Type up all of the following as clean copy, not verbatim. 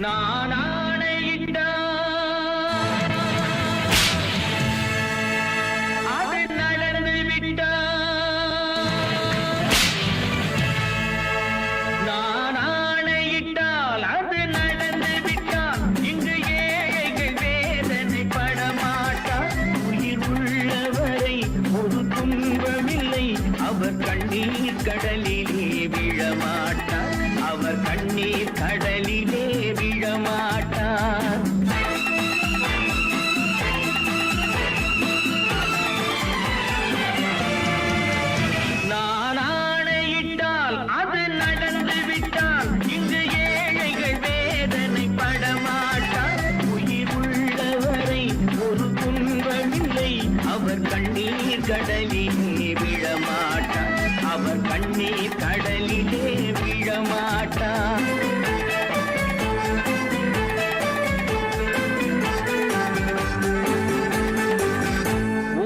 நான் ஆணையிட்டால் அது நடந்து விட்டால், நான் ஆணையிட்டால் அது நடந்து விட்டால், இங்கு ஏழைகள் வேதனை படமாட்டார். உயிர் உள்ளவரை ஒரு துன்பமில்லை, அவர் கண்ணீர் கடலிலே விழமாட்டார், அவர் கண்ணீர் கடலிலே விழமாட்டார். நான் ஆணையிட்டால் அது நடந்து விட்டால், இங்கு ஏழைகள் வேதனை படமாட்டார். உயிர் உள்ளவரை ஒரு துன்பமில்லை, அவர் கண்ணீர் கடலிலே விழமாட்டார், அவர் கண்ணீர் கடலிலே விழமாட்டார்.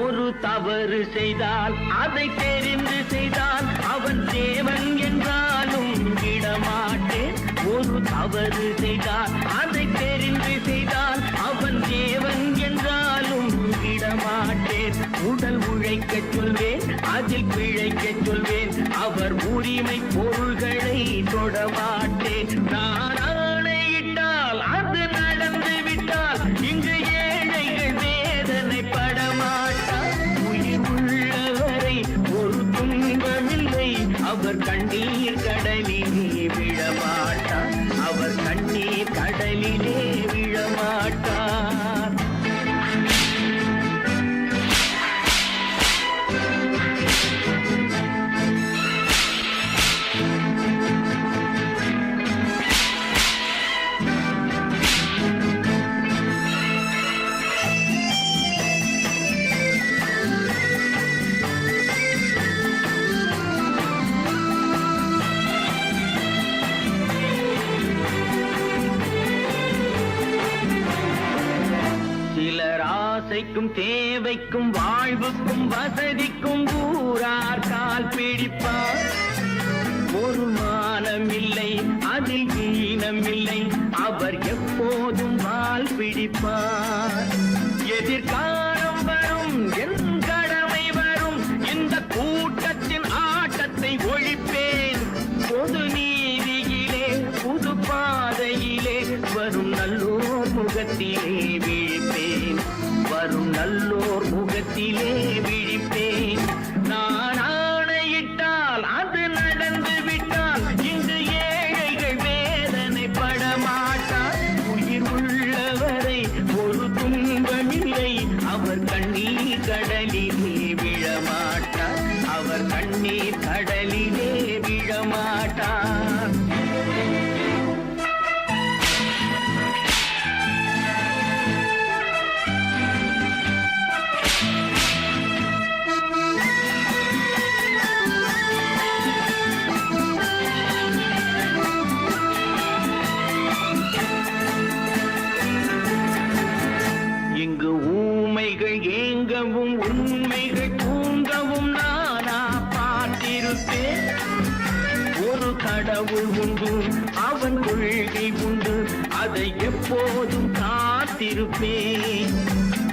ஒரு தவறு செய்தால் அதை தெரிந்து செய்தால் அவன் தேவன் என்றாலும் விடமாட்டேன். ஒரு தவறு செய்தால் அதை தெரிந்து செய்தால் அவன் தேவன் என்றாலும் விடமாட்டேன். உடல் உழைக்கச் சொல்வேன், அதில் பிழைக்கச் சொல்வேன், அவர் உரிமை பொருள்களை தொடமாட்டேன். நான் ஆணையிட்டால் அது நடந்து விட்டால், இங்கு ஏழைகள் வேதனை படமாட்டார். உயிர் உள்ளவரை ஒரு துன்பமில்லை, அவர் கண்ணீர் கடலிலே விழமாட்டார், அவர் கண்ணீர் கடலிலே விழமாட்டார். சிலர் ஆசைக்கும் தேவைக்கும் வாழ்வுக்கும் வசதிக்கும் ஊரார் கால் பிடிப்பார். ஒரு மானமில்லை, அதில் ஈனமில்லை, அவர் எப்போதும் வால் பிடிப்பார். எதிர்காலம் வரும், என் கடமை வரும், இந்த கூட்டத்தின் ஆட்டத்தை ஒழிப்பேன். பொது நீதியிலே புது பாதையிலே வரும் நல்லோர் முகத்திலே விழிப்பேன், வரும் நல்லோர் முகத்திலே விழிப்பேன். நான் ஆணையிட்டால் அது நடந்து விட்டால், இங்கு ஏழைகள் வேதனை படமாட்டார். உயிர் உள்ளவரை ஒரு துன்பமில்லை, அவர் கண்ணீர் கடலிலே விழமாட்டார், அவர் கண்ணீர் கடலிலே விழமாட்டார். இங்கு ஊமைகள் ஏங்கவும் உண்மைகள் தூங்கவும் நானா பார்த்திருப்பேன். ஒரு கடவுள் உண்டு, அவன் கொள்கை உண்டு, அதை எப்போதும் காத்திருப்பேன்.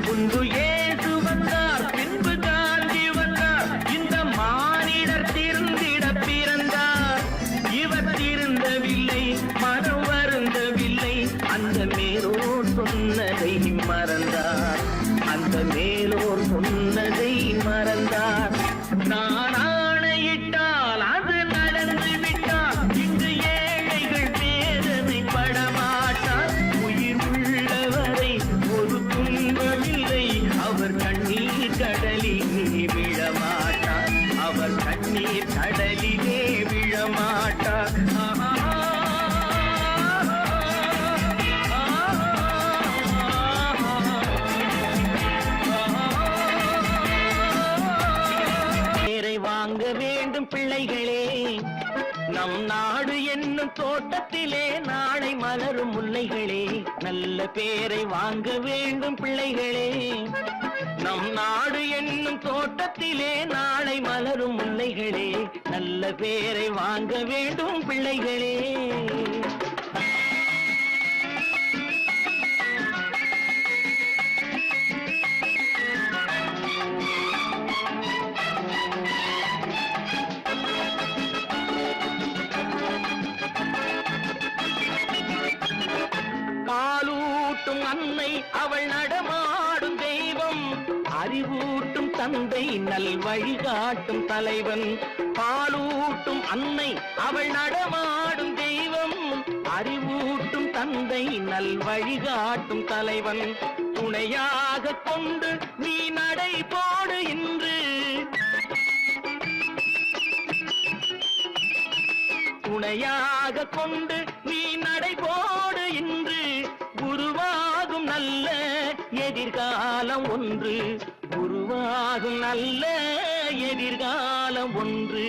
முன்பு இயேசு வந்தார், பின்பு காந்தி வந்தார், இந்த மானிடர் திருந்திட பிறந்தார். இவர் திருந்தவில்லை, மனம் வருந்தவில்லை, அந்த மேலோர் சொன்னதை மறந்தார், அந்த மேலோர் சொன்னதை மறந்தார். நான் ஆணையிட்டால் அது நடந்து விட்டால், இங்கு ஏழைகள் வேதனை படமாட்டார். உயிர் உள்ளவரை ஒரு துன்பமில்லை, அவர் கண்ணீர் கடலிலே விழமாட்டார், அவர் கண்ணீர் கடலிலே விழமாட்டார். வாங்க வேண்டும் பிள்ளைகளே, நம் நாடு என்னும் தோட்டத்திலே நாளை மலரும் முல்லைகளே. நல்ல பேரை வாங்க வேண்டும் பிள்ளைகளே, நம் நாடு என்னும் தோட்டத்திலே நாளை மலரும் முல்லைகளே. நல்ல பேரை வாங்க வேண்டும் பிள்ளைகளே. பாலூட்டும் அன்னை அவள் நடமாடும் தெய்வம், அறிவூட்டும் தந்தை நல் வழிகாட்டும் தலைவன். பாலூட்டும் அன்னை அவள் நடமாடும் தெய்வம், அறிவூட்டும் தந்தை நல் வழிகாட்டும் தலைவன். துணையாக கொண்டு நீ நடை போடு இன்று, துணையாக கொண்டு நீ நடை போடு இன்று. உருவாகும் நல்ல எதிர்காலம் ஒன்று, உருவாகும் நல்ல எதிர்காலம் ஒன்று.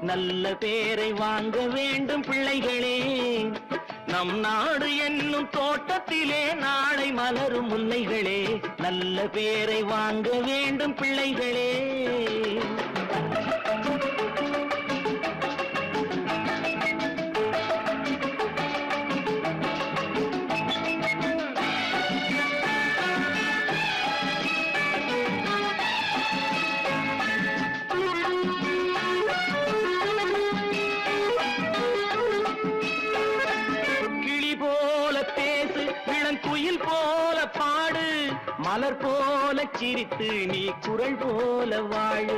நல்ல பேரை வாங்க வேண்டும் பிள்ளைகளே, நம் நாடு என்னும் தோட்டத்திலே நாளை மலரும் முல்லைகளே. நல்ல பேரை வாங்க வேண்டும் பிள்ளைகளே. குயில் போல பாடு, மலர் போல சிரித்து நீ குரல் போல வாழு.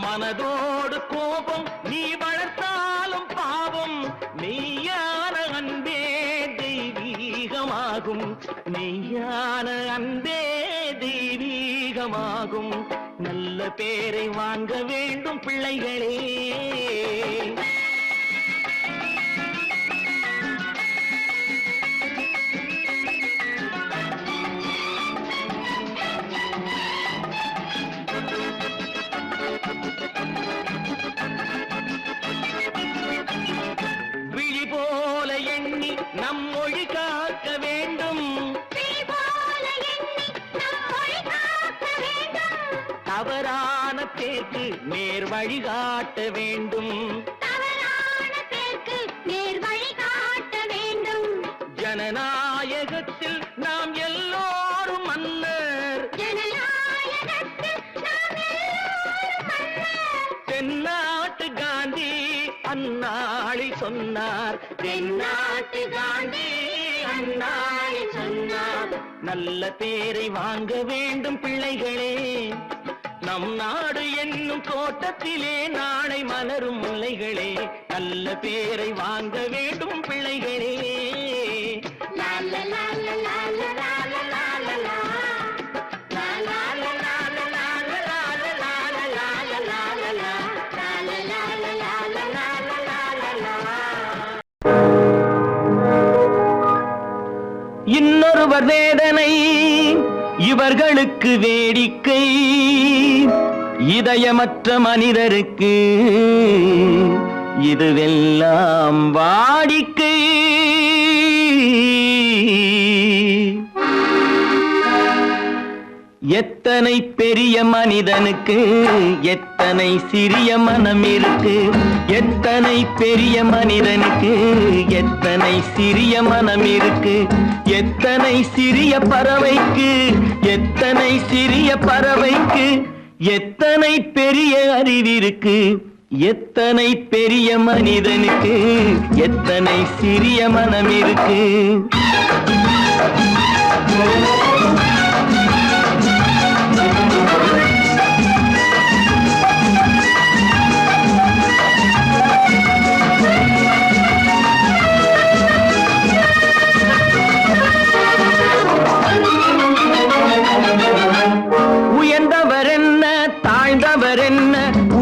மனதோடு கோபம் நீ வளர்த்தாலும் பாவம், மெய்யான அன்பே தெய்வீகமாகும், மெய்யான அன்பே தெய்வீகமாகும். நல்ல பேரை வாங்க வேண்டும் பிள்ளைகளே. விழி போல எண்ணி நம் மொழி காக்க வேண்டும், தவறான பேருக்கு நேர் வழிகாட்ட வேண்டும், ஜனநாயகத்தில் நாம் எல்லோரும் மன்னர், தென்னாட்டு காந்தி அந்நாளில் சொன்னார், தென்னாட்டு காந்தி அந்நாளில் சொன்னார். நல்ல பேரை வாங்க வேண்டும் பிள்ளைகளே, நம் நாடு என்னும் தோட்டத்திலே நாளை மலரும் முல்லைகளே. நல்ல பேரை வாங்க வேண்டும் பிள்ளைகளே. இன்னொருவர் வேதனை இவர்களுக்கு வேடிக்கை, இதயமற்ற மனிதருக்கு இதுவெல்லாம் வாடிக்கை. எத்தனை பெரிய மனிதனுக்கு எத்தனை சிறிய மனம் இருக்கு, எத்தனை பெரிய மனிதனுக்கு எத்தனை சிறிய மனம் இருக்கு. எத்தனை சிறிய பறவைக்கு எத்தனை சிறிய பறவைக்கு எத்தனை பெரிய அறிவிருக்கு. எத்தனை பெரிய மனிதனுக்கு எத்தனை சிறிய மனம் இருக்கு.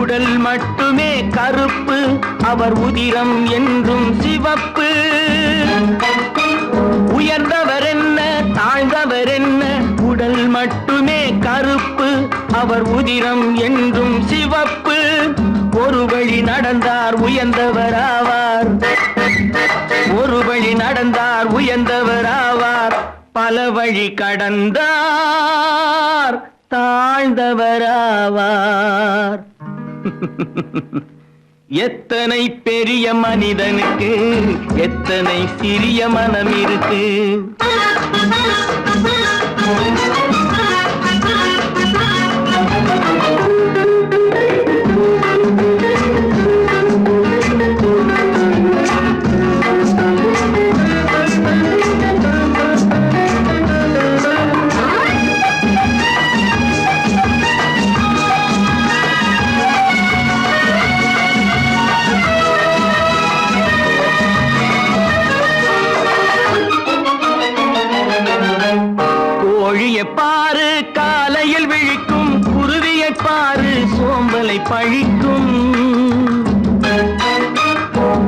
உடல் மட்டுமே கருப்பு, அவர் உதிரம் என்றும் சிவப்பு. உயர்ந்தவர் என்ன தாழ்ந்தவர் என்ன, உடல் மட்டுமே கருப்பு, அவர் உதிரம் என்றும் சிவப்பு. ஒரு வழி நடந்தார் உயர்ந்தவராவார், ஒரு வழி நடந்தார் உயர்ந்தவராவார். பல வழி கடந்தார் தாழ்ந்தவராவார். எத்தனை பெரிய மனிதனுக்கு எத்தனை சிறிய மனம் இருக்கு. பாரு சோம்பலை பழிக்கும்.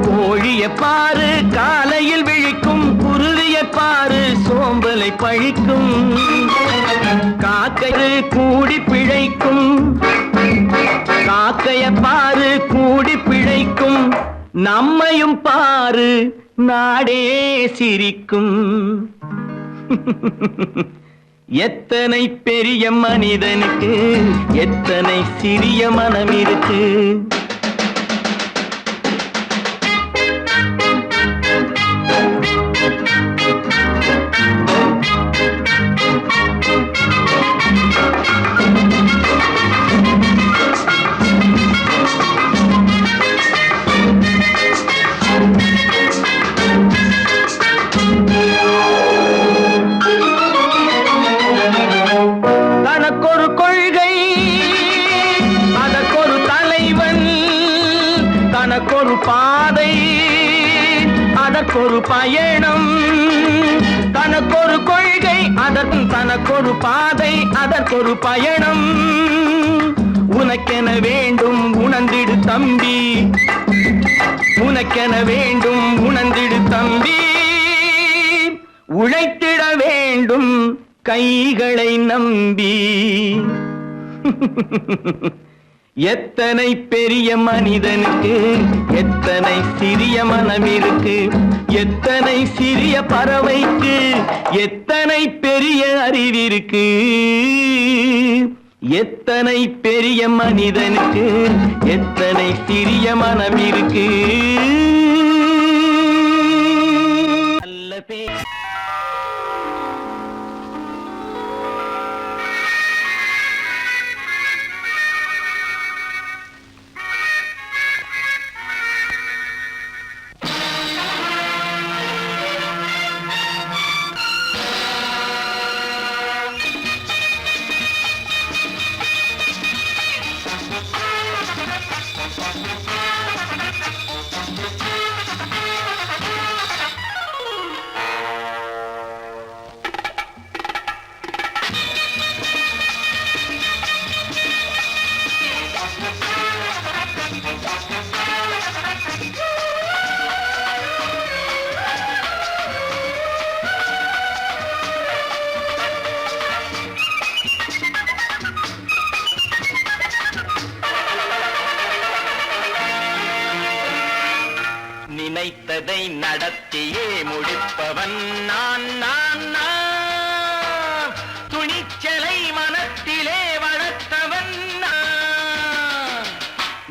கோழிய பாரு காலையில் விழிக்கும், குருவிய பாரு சோம்பலை பழிக்கும். காக்கை கூடி பிழைக்கும், காக்கைய பாரு கூடி பிழைக்கும். நம்மையும் பாரு நாடே சிரிக்கும். எத்தனை பெரிய மனிதனுக்கு எத்தனை சிறிய மனம் இருக்கு. தனக்கொரு கொள்கை அதற்கொரு தலைவன், தனக்கொரு பாதை அதற்கொரு பயணம். தனக்கொரு கொள்கை தனக்கொரு பாதை அதற்கொரு பயணம். உனக்கென வேண்டும் உணர்ந்திடு தம்பி, உனக்கென வேண்டும் உணர்ந்திடு தம்பி. உழைத்திட வேண்டும் கைகளை நம்பி. எத்தனை பெரிய மனிதனுக்கு எத்தனை சிறிய மனம் இருக்கு. எத்தனை சிறிய பறவைக்கு எத்தனை பெரிய அறிவிருக்கு. எத்தனை பெரிய மனிதனுக்கு எத்தனை சிறிய மனம் இருக்கு. நல்ல பேர் நினைத்ததை நடத்தியே முடிப்பவன் நான் நான் நான். துணிச்சலை மனத்திலே வளர்த்தவன் நான்.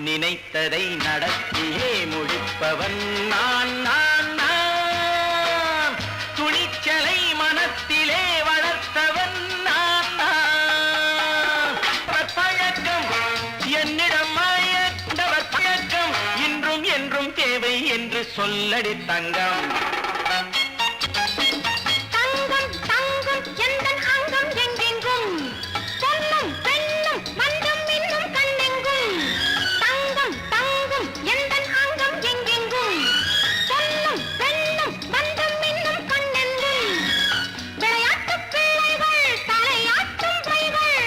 நினைத்ததை நடத்தியே முடிப்பவன் நான் நான் நான். துணிச்சலை மனத்திலே வளர்த்தவன் நான் நான். பழக்கம் என்னிடம் மாயவர் பழக்கம் இன்றும் என்றும் தேவை என்று சொல்லடி தங்கம். தங்கம் தங்கம் எந்தன் அங்கம் எங்கெங்கும், பொன்னும் பெண்ணும் மண்டும் இன்னும் கண்ணெங்கும். தங்கம் தங்கம் எந்தன் அங்கம் எங்கெங்கும், பொன்னும் பெண்ணும் மண்டும் இன்னும் கண்ணெங்கும். விளையாட்டு பிள்ளைகள் தலையாட்டும் பைகள்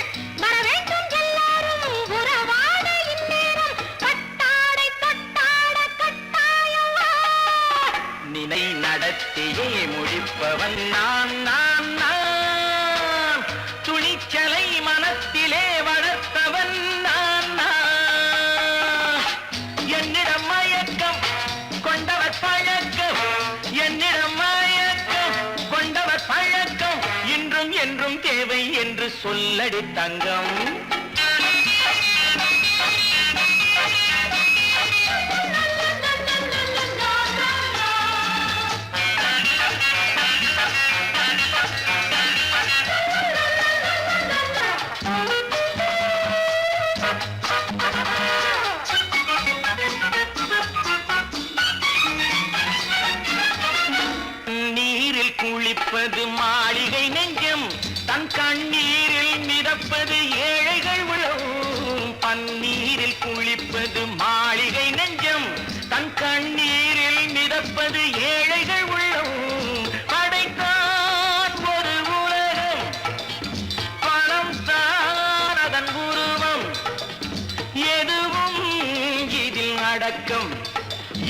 வர வேண்டும் எல்லாரும் உறவாட இந்நேரம். பட்டாடை தொட்டாட கட்டாயவா. நினை நடத்தியே முடிப்பவன் நான் நான் நான். துணிச்சலை மனத்திலே வளர்த்தவன் நான் நான். என்னிடம் மயக்கம் கொண்டவர் பழக்கம், என்னிடம் மயக்கம் கொண்டவர் பழக்கம் இன்றும் என்றும் தேவை என்று சொல்லடி தங்கம். நீரில் குளிப்பது மாளிகை நெஞ்சம், தன் கண்ணீரில் மிதப்பது ஏழைகள் உளம். பன்னீரில் குளிப்பது மாளிகை நெஞ்சம், தன் கண்ணீரில் மிதப்பது ஏழைகள் உள்ளம். படைத்தான் ஒரு உலகம், பணம் தான் அதன் உருவம். அடக்கம்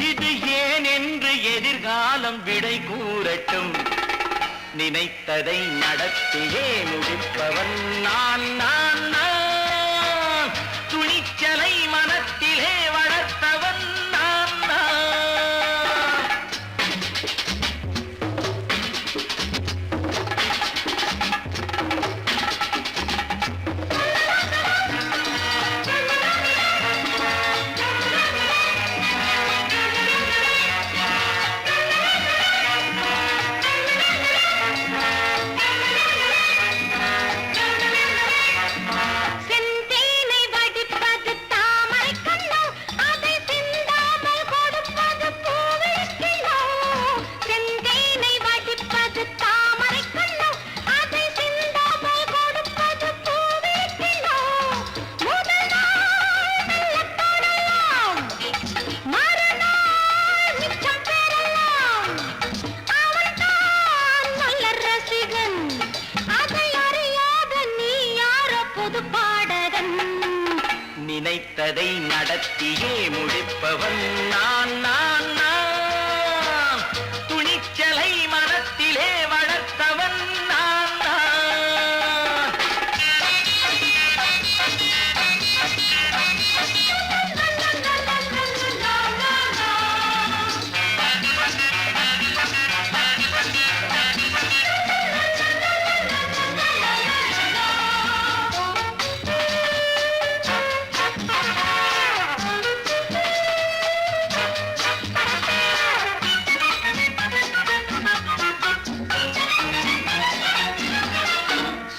இது ஏன் என்று எதிர்காலம் விடை கூறட்டும். நினைத்ததை நடத்தியே முடிப்பவன் நான் நான் நான். துணிச்சலை மனத்திலே வளர்த்தவன் நான் நான். செந்தேனை வடிப்பது தாமரை கண்ணோ, அதை சிந்தாமல் கொடுப்பது பூவிளக்கிலோ. செந்தேனை வடிப்பது தாமரை கண்ணோ, அதை சிந்தாமல் கொடுப்பது பூவிளக்கிலோ. முதல் நாள் மெல்லத் தொடலாம், மறுநாள் மிச்சம் பெறலாம். அவன்தான் நல்ல ரசிகன், அதை அறியாத நீ யாரோ புது பாடகன். நினைத்ததை நடத்தியே முடிப்பவன் நான் நான் நான். துணிச்சலை மனத்திலே வளர்த்தவன் நான் நான்.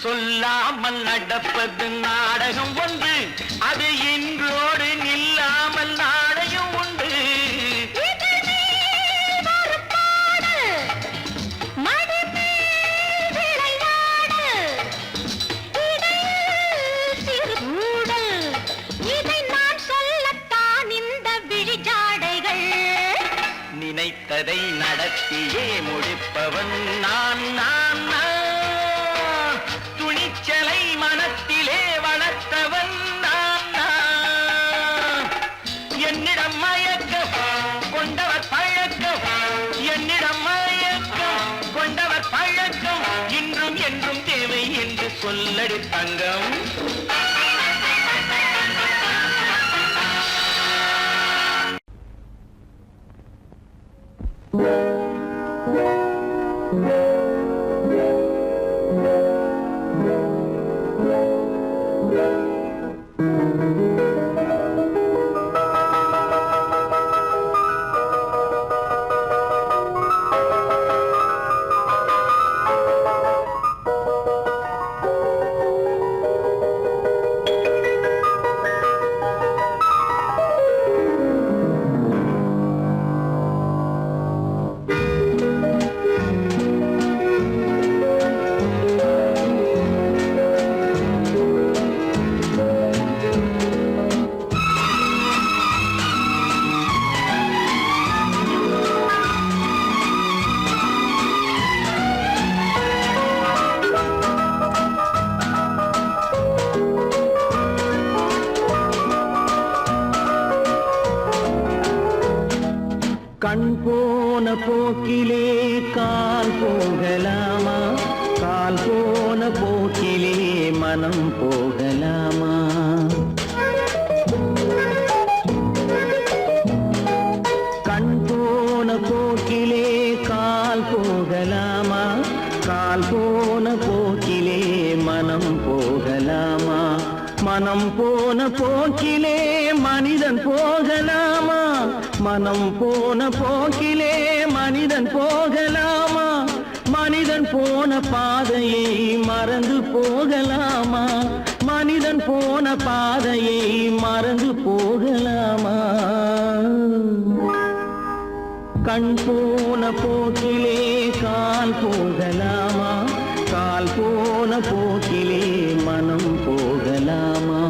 சொல்லாமல் நடப்பது நாடகம் ஒன்று, அது இன்றோடு நில்லாமல் நாடகம் உண்டு. இதழ் மேல் ஒரு பாடு, மடி மேல் விளையாடு, இடையில் சிறு ஊடல், இதை நான் சொல்லத்தான் இந்த விழிஜாடைகள். நினைத்ததை நடத்தியே முடிப்பவன் நான் நான் நான். துணிச்சலை மனத்திலே வளர்த்தவன் நான் நான். என்னிடம் மயக்கம் கொண்டவர் பழக்கம், என்னிடம் மயக்கம் கொண்டவர் பழக்கம், இன்றும் என்றும் தேவை என்று சொல்லடி தங்கம். கண் போன போக்கிலே கால் போகலாமா, கால் போன போக்கிலே மனம் போகலாமா. கண் போன போக்கிலே கால் போகலாமா, கால் போன போக்கிலே மனம் போகலாமா. மனம் போன போக்கிலே மனிதன் போகலாமா, மனம் போன போக்கிலே மனிதன் போகலாமா. மனிதன் போன பாதையை மறந்து போகலாமா, மனிதன் போன பாதையை மறந்து போகலாமா. கண் போன போக்கிலே கால் போகலாமா, கால் போன போக்கிலே மனம் போகலாமா.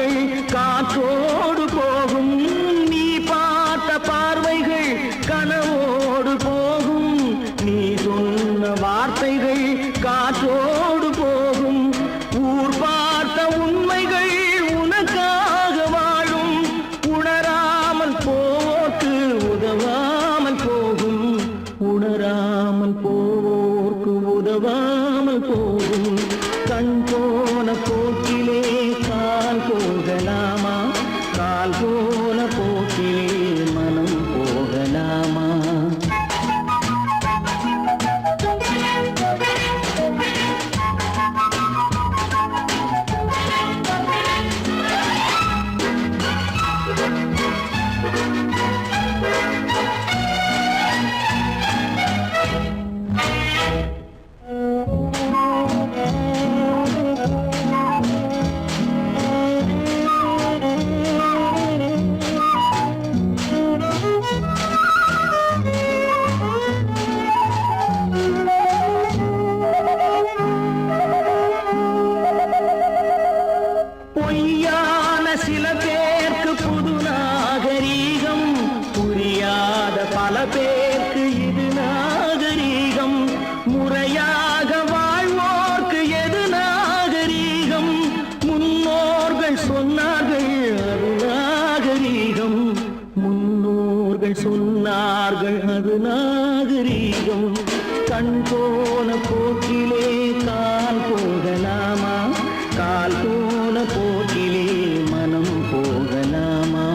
உருவங்கள் காற்றோடு போகும், நீ பார்த்த பார்வைகள் கனவோடு போகும், நீ சொன்ன வார்த்தைகள் காற்றோடு போகும், ஊர் பார்த்த உண்மைகள் உனக்காக வாழும், உணராமல் போக்கு உதவாமல் போகும், உணராமல் போவோர்க்கு உதவாமல் போகும். கண் போன போக்கிலே கால் போகலாமா, கால் போன போக்கிலே மனம் போகலாமா? பொய்யான சில பேருக்கு புது நாகரீகம், புரியாத பல பேருக்கு இது நாகரீகம், முறையாக வாழ்வோர்க்கு எது நாகரீகம்? முன்னோர்கள் சொன்னார்கள் அது நாகரீகம், முன்னோர்கள் சொன்னார்கள் அது நாகரீகம். கண் போன போக்கிலே கால் போகலாமா, கால் போன போக்கிலே மனம் போகலாமா?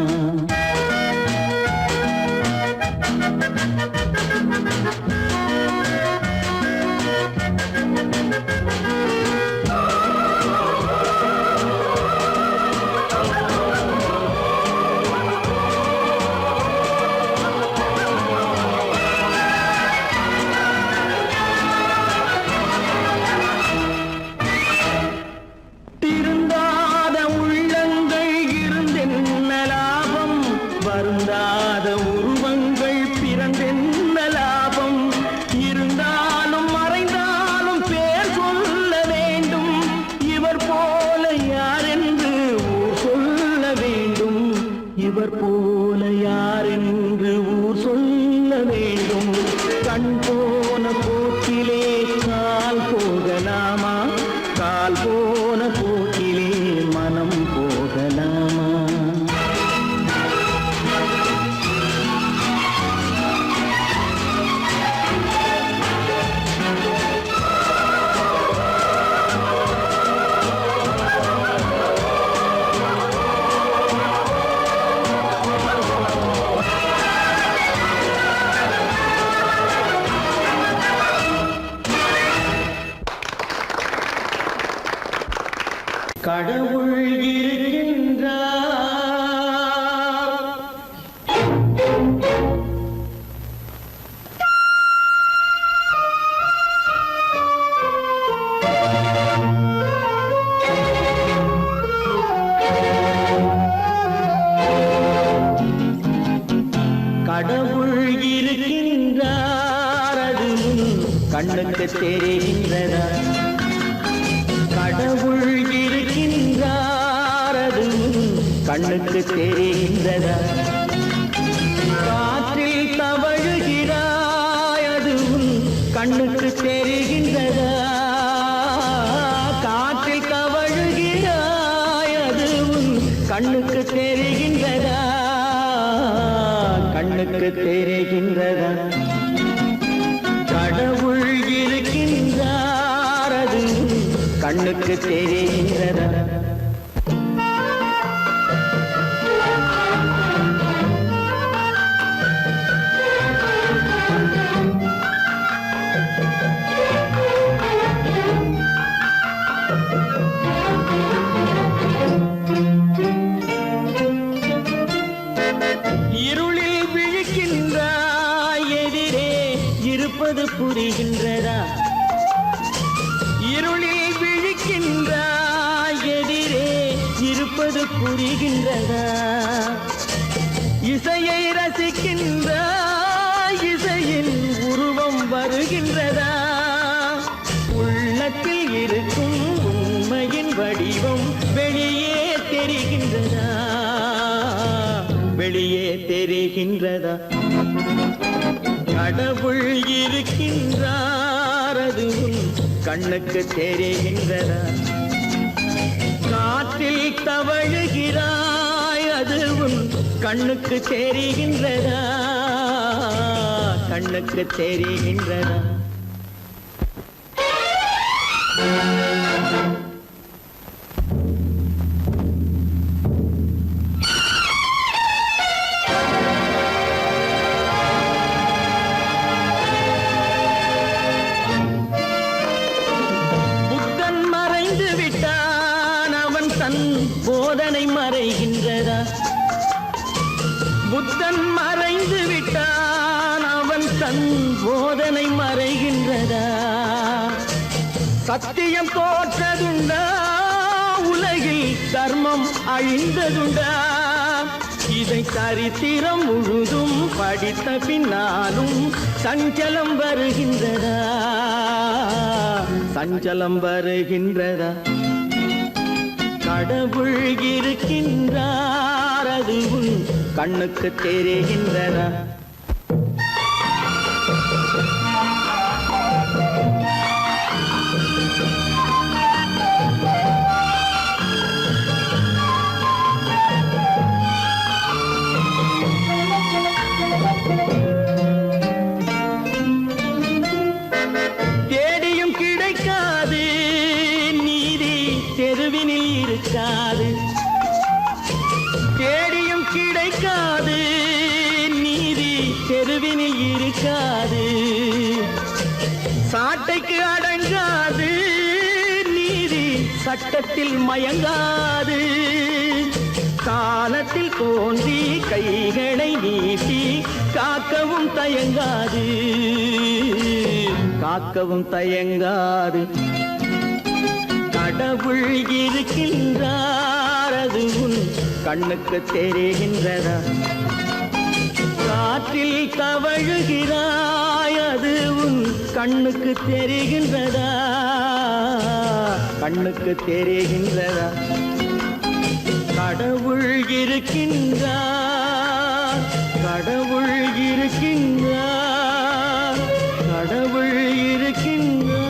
திருந்தாத உள்ளங்கள் இருந்தென்ன லாபம், வருந்தாத உருவங்கள் பிறந்தென்ன லாபம்? இருந்தாலும் மறைந்தாலும் பேர் சொல்ல வேண்டும், இவர் போல யாரென்று ஊர் சொல்ல வேண்டும், இவர் போல யாரென்று ஊர் சொல்ல வேண்டும். கண் போன போக்கிலே கால் போகலாமா, கால் போன போக்கிலே மனம் போகலாமா? கடவுள் இருக்கின்றார், கடவுள் இருக்கின்றார், அது கண்ணுக்கு தெரிகின்றதா? கடவுள் இருக்கின்றார், அது கண்ணுக்கு தெரிகின்றதா? காற்றில் தவழுகிறாய், அது கண்ணுக்கு தெரிகின்றதா? காற்றில் தவழுகிறாய், அது கண்ணுக்கு தெரிகின்றதா? கண்ணுக்கு தெரிகின்றதா? கடவுள் இருக்கின்றார், அது கண்ணுக்கு தெரிகின்றதா? இருளில் விழிக்கின்றாய், எதிரே இருப்பது புரிகின்றதா? இருளில் விழிக்கின்றாய், எதிரே இருப்பது புரிகின்றதா? இசையை ரசிக்கின்றாய், இசையின் உருவம் வருகின்றதா? உள்ளத்தில் இருக்கும் உண்மையின் வடிவம் வெளியே தெரிகின்றதா? தெரிகின்றதா வெளியே தெரிகின்றதா கடவுள் இருக்கின்றார் அதுவும் கண்ணுக்கு தெரிகின்றதா காற்றில் தவழுகிறாய் அதுவும் கண்ணுக்கு தெரிகின்றதா கண்ணுக்கு தெரிகின்றதா போதனை மறைகின்றதா புத்தன் மறைந்து விட்டான் அவன் தன் போதனை மறைகின்றதா சத்தியம் தோற்றதுண்டா உலகில் தர்மம் அழிந்ததுண்டா இதை சரித்திரம் முழுதும் படித்த பின்னாலும் சஞ்சலம் வருகின்றதா சஞ்சலம் வருகின்றதா கடவுள் இருக்கின்றார் அதுவும் கண்ணுக்கு தெரிகின்றதா தேடியும் கிடைக்காது நீதி தெருவினில் இருக்காது தேடியும் கிடைக்காது நீதி தெருவினில் இருக்காது சாட்டைக்கு அடங்காது நீதி சட்டத்தில் மயங்காது காலத்தில் தோன்றி கைகளை நீட்டி காக்கவும் தயங்காது காக்கவும் தயங்காது கடவுள் இருக்கின்றார் அது உன் கண்ணுக்கு தெரிகின்றதா காற்றில் தவழுகிறாய் அது உன் கண்ணுக்கு தெரிகின்றதா கண்ணுக்கு தெரிகின்றதா கடவுள் இருக்கின்றார் கடவுள் இருக்கின்றார் கடவுள் இருக்கின்றார்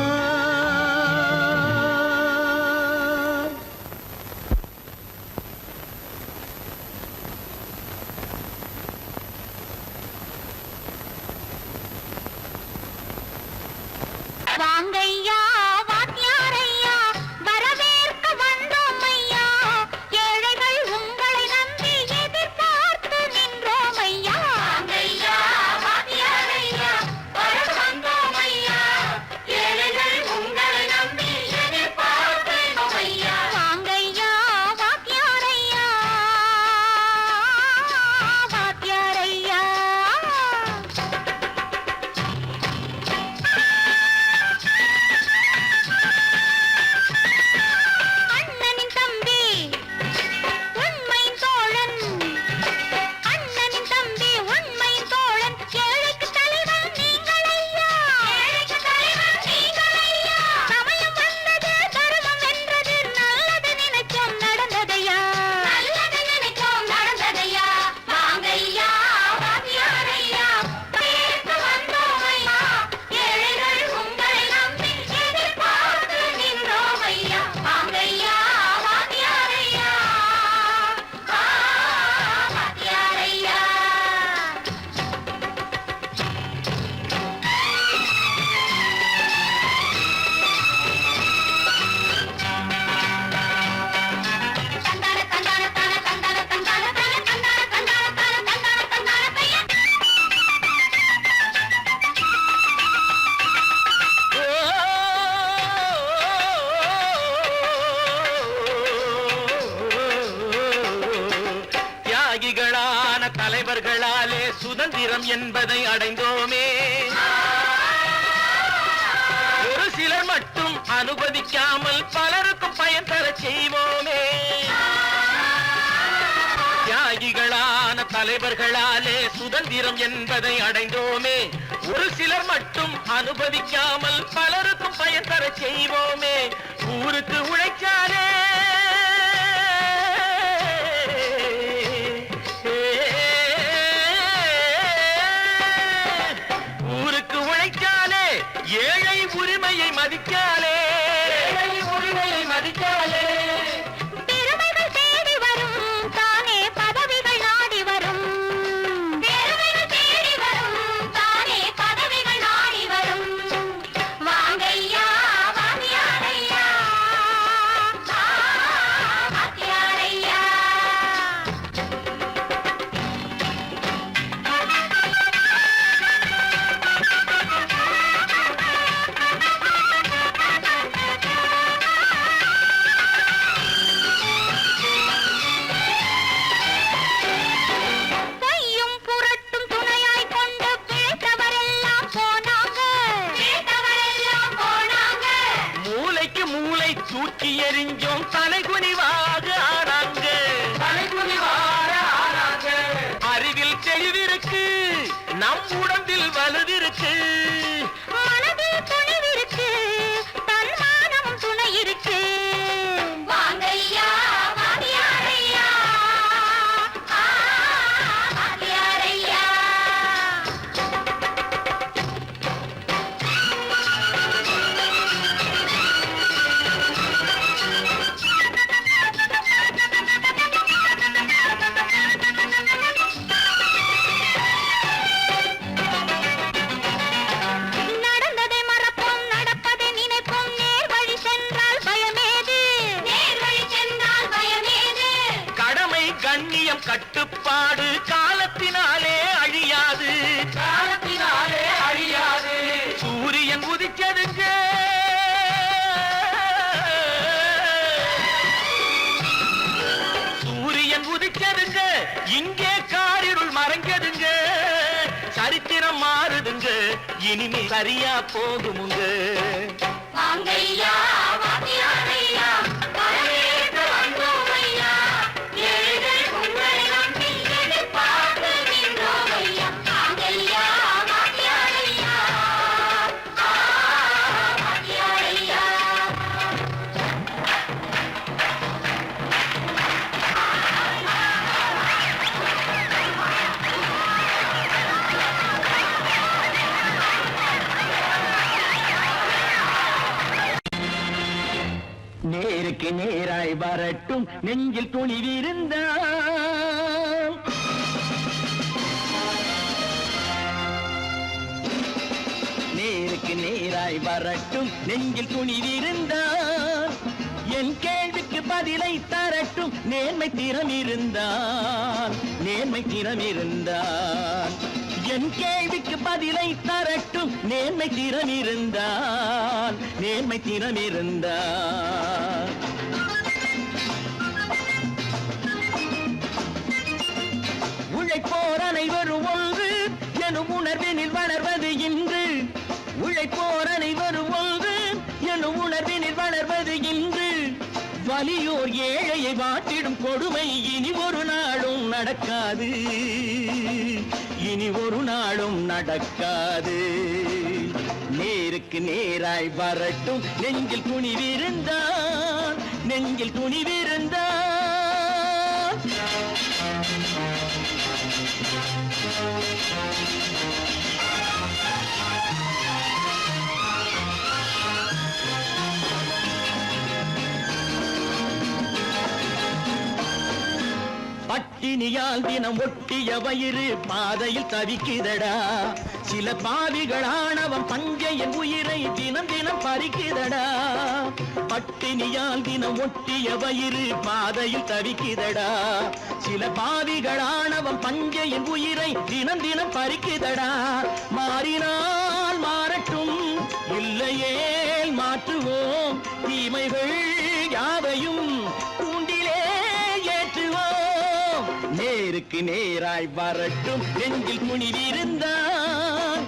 வாங்கையா வாத்தியாரையா வரவேற்க வந்தோம் ஐயா ஏழைகள் உங்களை நம்பி எதிர்பார்த்து நின்றோம் ஐயா வாங்கையா வாத்தியாரையா வரவேற்க வந்தோம் ஐயா ஏழைகள் உங்களை நம்பி எதிர்பார்த்து நின்றோம் ஐயா வாங்கையா வாத்தியாரையா வாத்தியாரையா அண்ணனின் தம்பி உண்மையின் தோழன் அண்ணனின் தம்பி உண்மையின் தோழன் ஏழைக்கு தலைவன் நீங்கள் ஐயா ஏழைக்கு தலைவன் நீங்கள் ஐயா சமயம் வந்தது தர்மம் வென்றது நல்லது நினைச்சோம் நடந்ததையா நல்லது நினைச்சோம் நடந்ததையா வாங்கையா வாத்தியாரையா பேர்த்து வந்தோம் ஐயா ஏழைகள் உங்களை நம்பி எதிர்பார்த்து நின்றோம் ஐயா வாங்கையா வாத்தியாரையா வாத்தியாரையா தந்தான தந்தான தான தந்தான தந்தான பைய தந்தான தந்தான தான தந்தான தந்தான பைய தியாகிகளான தலைவர்களாலே சுதந்திரம் என்பதை அடைந்தோமே ஒரு சிலர் மட்டும் அனுமதிக்காமல் பலருக்கும் பயன் தர செய்வோமே தியாகிகளான தலைவர்களாலே சுதந்திரம் என்பதை அடைந்தோமே ஒரு சிலர் மட்டும் அனுமதிக்காமல் பலருக்கும் பயன் தர செய்வோமே ஊருக்கு உழைச்சாலே மதிச்சாலே உரிமையை மதிச்சாலே பெருமைகள் தேடி வரும் தானே பதவிகள் நாடி வரும் பெருமைகள் தேடி வரும் தானே பதவிகள் நாடி வரும் வாங்கையா வாங்கியாரையா வாங்கியாரையா பொய்யும் புரட்டும் துணையாய் கொண்டு பிழைத்தவரெல்லாம் போனாங்க பிழைத்தவரெல்லாம் போனாங்க மூளைக்கு மூளை தூக்கி எறிஞ்சோம் தலைகுனிவாக ஆனாங்க அறிவில் தெளிவிருக்கு நம் உடம்பில் வலுவிருக்கு மனதில் துணிவிருக்கு தன்மானமும் துணை இருக்கு வாங்கையா வாங்கியாரையா வாங்கியாரையா நடந்ததை மறப்போம் நடப்பதை நினைப்போம் நேர் வழி சென்றால் பயமேது நேர் வழி சென்றால் பயமேது கடமை கண்ணியம் கட்டுப்பாடு காலத்தினாலே அழியாது சூரியன் உதிச்சதுங்க சூரியன் உதிச்சதுங்க இங்கே காரிருள் மறைஞ்சதுங்க சரித்திரம் மாறுதுங்க இனிமே சரியா போகுமுங்க வாங்கையா வாங்கியாரையா வரவேற்க வந்தோமையா ஏழைகள் உங்களை நம்பி எதிர்பார்த்து நின்றோமையா வாங்கையா வாங்கியாரையா வாங்கியாரையா நேருக்கு நேராய் வரட்டும் நெஞ்சில் துணிவிருந்தால் நேருக்கு நேராய் வரட்டும் நெஞ்சில் துணிவிருந்தால் என் கேள்விக்கு பதிலை தரட்டும் நேர்மை திறம் இருந்தால் என் கேள்விக்கு பதிலை தரட்டும் நேர்மை திறம் இருந்தால் உழைப்போர் அனைவரும் ஒன்று எனும் உணர்வினில் வளர்வது இன்று உழைப்போர் அனைவரும் ஒன்று எனும் உணர்வினில் வளர்வது இன்று வலியோர் ஏழையை வாட்டிடும் கொடுமை இனி ஒரு நாளும் நடக்காது நேருக்கு நேராய் வரட்டும் நெஞ்சில் துணிவிருந்தால் பட்டினியால் தினம் ஒட்டிய வயிறு பாதையில் தவிக்குதடா சில பாவிகளானவன் பஞ்சையின் உயிரை தினம் தினம் பறிக்குதடா பட்டினியால் தினம் ஒட்டிய வயிறு பாதையில் தவிக்குதடா சில பாவிகளானவன் பஞ்சையின் உயிரை தினம் தினம் பறிக்குதடா மாறினால் மாறட்டும் இல்லையே மாற்றுவோம் தீமைகள் யாவையும் கூண்டிலே ஏற்றுவோம் நேருக்கு நேராய் வரட்டும் நெஞ்சில் துணிவிருந்தால்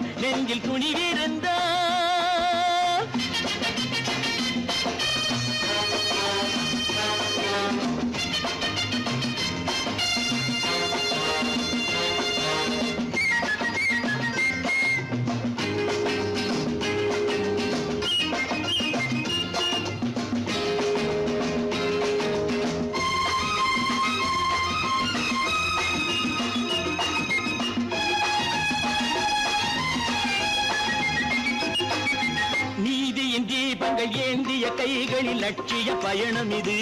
தீபங்கள் ஏந்திய கைகளில் லட்சிய பயணம் இது.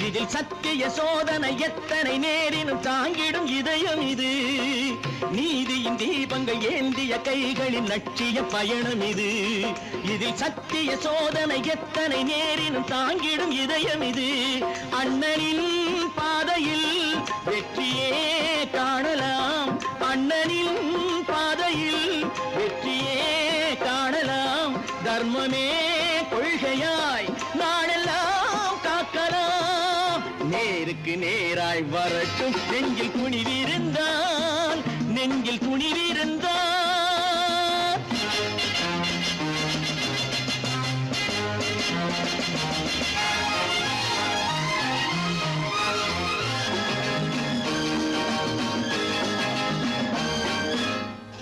இதில் சத்திய சோதனை எத்தனை நேரினும் தாங்கிடும் இதயம் இது. நீதியின் தீபங்கள் ஏந்திய கைகளில் லட்சிய பயணம் இது. இதில் சத்திய சோதனை எத்தனை நேரினும் தாங்கிடும் இதயம் இது. அண்ணனின் பாதையில் வெற்றியே காணலாம். அண்ணனின் பாதையில் வெற்றியே காணலாம். தர்மமே கொள்கையாய் நாளெல்லாம் காக்கலாம். நேருக்கு நேராய் வரட்டும் நெஞ்சில் துணிவிருந்தான், நெஞ்சில் துணிவிருந்தான்.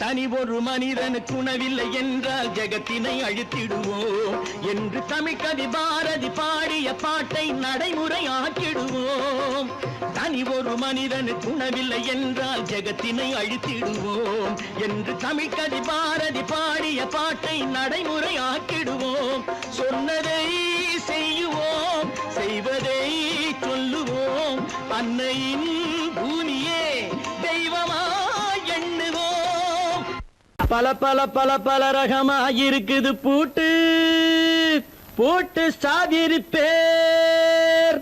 தனி ஒரு மனிதனுக்கு உணவில்லை என்றால் ஜெகத்தினை அழித்திடுவோம் என்று தமிழ் கவி பாரதி பாடிய பாட்டை நடைமுறையாக்கிடுவோம். தனி ஒரு மனிதனுக்கு உணவில்லை என்றால் ஜெகத்தினை அழித்திடுவோம் என்று தமிழ் கவி பாரதி பாடிய பாட்டை நடைமுறையாக்கிடுவோம். சொன்னதை செய்யுவோம், செய்வதை சொல்லுவோம். அன்னையின் பூமியே தெய்வமா எண்ணுவோம். பல பல பல பல ரகமாயிருக்குது பூட்டு, பூட்டு சாதிரி பேர்.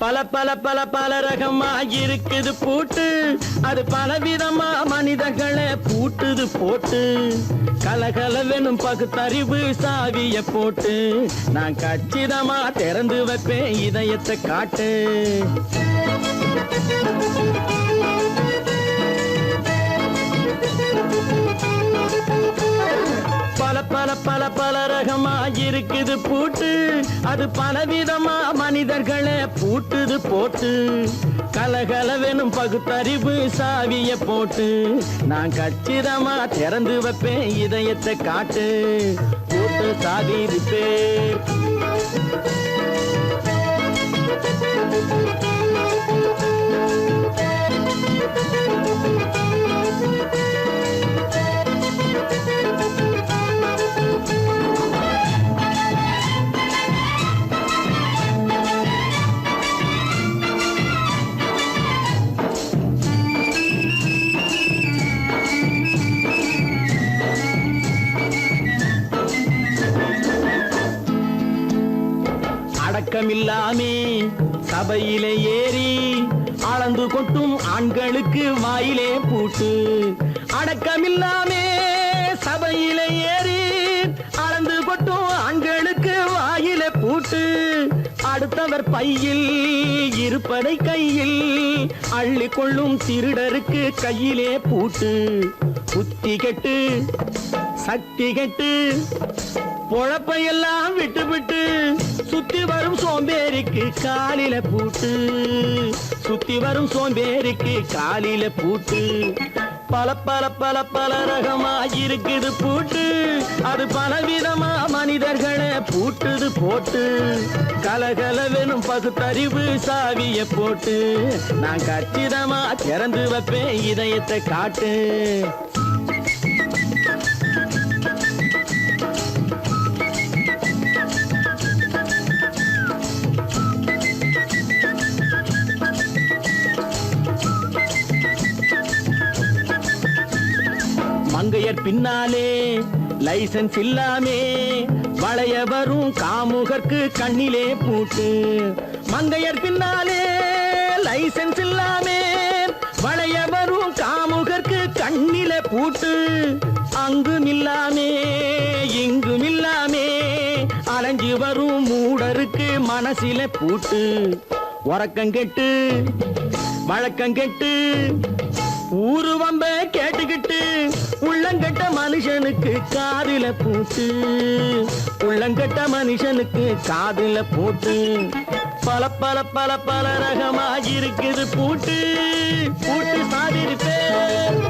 பல பல பல பல ரகமாயிருக்குது பூட்டு, அது பலவிதமா மனிதர்களை பூட்டுது போட்டு. கலகலவெனும் பகுத்தறிவு சாவிய போட்டு நான் கச்சிதமா திறந்து வைப்பேன் இதயத்தை காட்டு. பல பல பல பல ரகமாயிருக்குது பூட்டு, அது பலவிதமா மனிதர்களை பூட்டுது போட்டு. கலகலவெனும் பகுத்தறிவு சாவிய போட்டு நான் கச்சிதமா திறந்து வைப்பேன் இதயத்தை காட்டு. பூட்டு சாதிரி பேர். அடக்கமில்லாமே சபையிலே ஏறி அளந்து கொட்டும் ஆண்களுக்கு வாயிலே பூட்டு. அடக்கமில்லாமே சபையிலே ஏறி அளந்து கொட்டும் ஆண்களுக்கு வாயிலே பூட்டு. அடுத்தவர் பையில் இருப்பதை கையில் அள்ளி கொள்ளும் திருடருக்கு கையிலே பூட்டு. புத்தி கெட்டு சக்தி கெட்டு பொழப்பையெல்லாம் விட்டு விட்டு சுத்தி வரும் சோம்பேறிக்கு காலில பூட்டு. சுத்தி வரும் சோம்பேறிக்கு காலில பூட்டு. பல பல பல பல ரகமாயிருக்குது பூட்டு, அது பலவிதமா மனிதர்களை பூட்டுது போட்டு. கலகலவெனும் பகுத்தறிவு சாவிய போட்டு நான் கச்சிதமா திறந்து வைப்பேன் இதயத்தை காட்டு. மங்கையர் பின்னாலே லைசன்ஸ் இல்லாமே வளைய வரும் காமுகர்க்கு கண்ணிலே பூட்டு. மங்கையர் பின்னாலே லைசன்ஸ் இல்லாமே வளைய வரும் காமுகர்க்கு கண்ணிலே பூட்டு. அங்கும் இல்லாமே இங்கும் இல்லாமே அலைஞ்சு வரும் மூடருக்கு மனசிலே பூட்டு. உறக்கங்கெட்டு வழக்கங்கெட்டு ஊரு வம்ப கேட்டுக்கிட்டு உள்ளங்கட்ட மனுஷனுக்கு காதில பூட்டு. உள்ளங்கட்ட மனுஷனுக்கு காதில பூட்டு. பல பல பல பல ரகமாயிருக்குது பூட்டு, பூட்டு சாதிரி பேர்.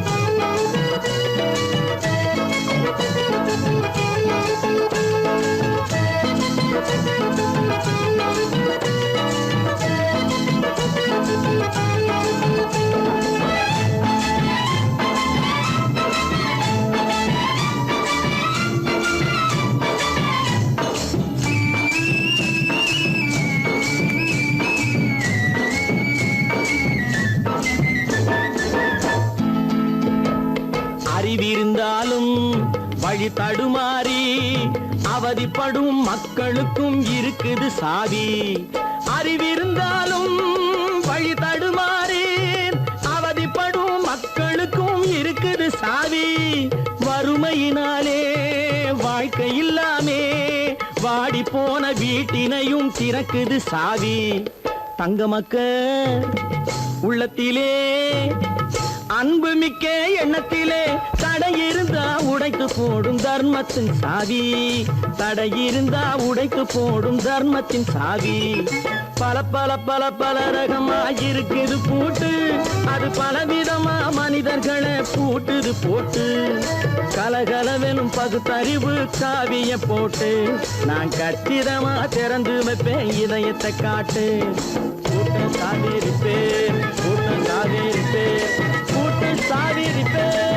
வழி தடுமாறி அவதிப்படும் மக்களுக்கும் இருக்குது சாவி. அறிவிருந்தாலும் வழி தடுமாறி அவதிப்படும் மக்களுக்கும் இருக்குது சாவி. வறுமையினாலே வாழ்க்கை இல்லாமே வாடி போன வீட்டினையும் திறக்குது சாவி. தங்க மக்க உள்ளத்திலே அன்பு மிக்க எண்ணத்திலே தடையிருந்தா உடைத்து போடும் தர்மத்தின் சாவி. தடையிருந்தா உடைத்து போடும் தர்மத்தின் சாவி. பல பல பல பல ரகமா இருக்குது பூட்டு, அது பலவிதமா மனிதர்களை பூட்டுது போட்டு. கலகலவெனும் பகுத்தறிவு காவிய போட்டு நான் கச்சிதமா திறந்து வைப்பேன் இதயத்தை காட்டு. கூட்டம் சாதிருப்பேன், கூட்டம் சாதிருப்பேன், கூட்டம் சாதிருப்பேன்.